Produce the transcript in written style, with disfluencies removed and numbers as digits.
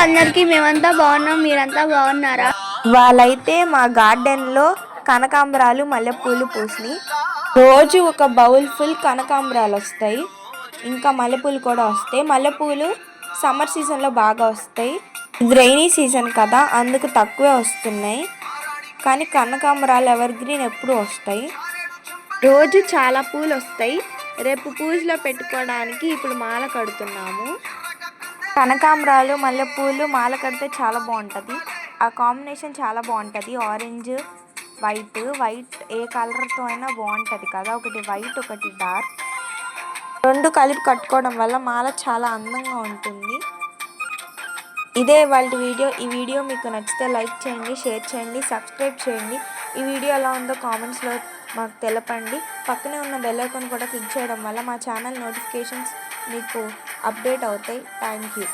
అందరికీ మేమంతా బాగున్నాం. మీరంతా బాగున్నారా? వాళ్ళైతే మా గార్డెన్లో కనకాంబరాలు మల్లెపూలు పూసినాయి. రోజు ఒక బౌల్ ఫుల్ కనకాంబరాలు వస్తాయి, ఇంకా మల్లెపూలు కూడా వస్తాయి. మల్లెపూలు సమ్మర్ సీజన్లో బాగా వస్తాయి, ఇది రైనీ సీజన్ కదా అందుకు తక్కువే వస్తున్నాయి. కానీ కనకాంబరాలు ఎవర్ గ్రీన్ ఎప్పుడు వస్తాయి. రోజు చాలా పూలు వస్తాయి. రేపు పూజలో పెట్టుకోవడానికి ఇప్పుడు మాల కడుతున్నాము. కనకాంబరాలు మల్లెపూలు మాల కడితే చాలా బాగుంటుంది. ఆ కాంబినేషన్ చాలా బాగుంటుంది. ఆరెంజ్ వైట్ ఏ కలర్తో అయినా బాగుంటుంది కదా. ఒకటి వైట్ ఒకటి డార్క్, రెండు కలిపి కట్టుకోవడం వల్ల మాల చాలా అందంగా ఉంటుంది. ఇదే వాళ్ళ వీడియో. ఈ వీడియో మీకు నచ్చితే లైక్ చేయండి, షేర్ చేయండి, సబ్స్క్రైబ్ చేయండి. ఈ వీడియో ఎలా ఉందో కామెంట్స్లో మాకు తెలపండి. పక్కనే ఉన్న బెల్ ఐకాన్ కూడా క్లిక్ చేయడం వల్ల మా ఛానల్ నోటిఫికేషన్స్ మీకు అప్డేట్ అవుతాయి. Thank you.